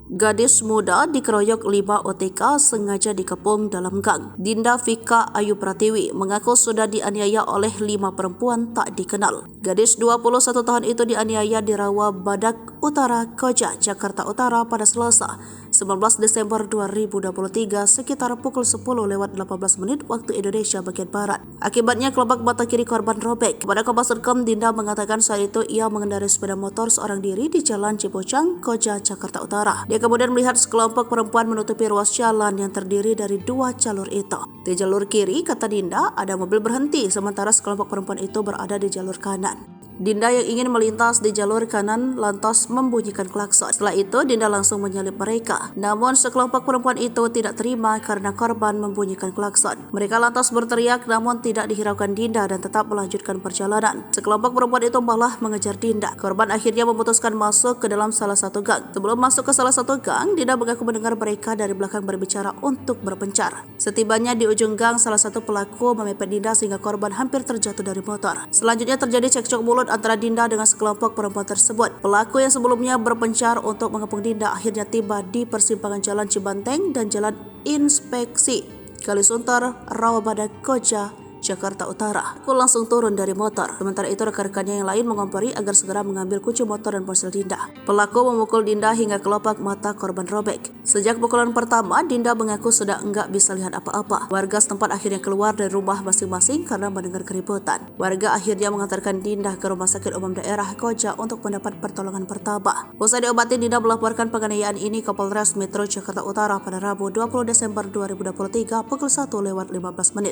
Gadis muda dikeroyok 5 OTK sengaja dikepung dalam gang. Dinda Vika Ayu Pratiwi mengaku sudah dianiaya oleh 5 perempuan tak dikenal. Gadis 21 tahun itu dianiaya di Rawa Badak Utara, Koja, Jakarta Utara pada Selasa, 19 Desember 2023 sekitar pukul 10:18 waktu Indonesia bagian Barat. Akibatnya kelopak mata kiri korban robek. Kepada Kompas.com, Dinda mengatakan saat itu ia mengendarai sepeda motor seorang diri di Jalan Cipocang, Koja, Jakarta Utara. Dia kemudian melihat sekelompok perempuan menutupi ruas jalan yang terdiri dari 2 jalur itu. Di jalur kiri, kata Dinda, ada mobil berhenti, sementara sekelompok perempuan itu berada di jalur kanan. Dinda yang ingin melintas di jalur kanan lantas membunyikan klakson. Setelah itu, Dinda langsung menyalip mereka. Namun, sekelompok perempuan itu tidak terima karena korban membunyikan klakson. Mereka lantas berteriak namun tidak dihiraukan Dinda dan tetap melanjutkan perjalanan. Sekelompok perempuan itu malah mengejar Dinda. Korban akhirnya memutuskan masuk ke dalam salah satu gang. Sebelum masuk ke salah satu gang, Dinda mengaku mendengar mereka dari belakang berbicara untuk berpencar. Setibanya di ujung gang, salah satu pelaku memepet Dinda sehingga korban hampir terjatuh dari motor. Selanjutnya terjadi cekcok mulut antara Dinda dengan sekelompok perempuan tersebut. Pelaku yang sebelumnya berpencar untuk mengepung Dinda akhirnya tiba di persimpangan Jalan Cibanteng dan Jalan Inspeksi Kalisuntar, Rawabadak, Koja, Jakarta Utara. Aku langsung turun dari motor. Sementara itu rekan-rekannya yang lain mengompori agar segera mengambil kunci motor dan ponsel Dinda. Pelaku memukul Dinda hingga kelopak mata korban robek. Sejak pukulan pertama, Dinda mengaku sudah enggak bisa lihat apa-apa. Warga setempat akhirnya keluar dari rumah masing-masing karena mendengar keributan. Warga akhirnya mengantarkan Dinda ke Rumah Sakit Umum Daerah Koja untuk mendapat pertolongan pertama. Usai diobati, Dinda melaporkan penganiayaan ini ke Polres Metro Jakarta Utara pada Rabu 20 Desember 2023 pukul 1:15.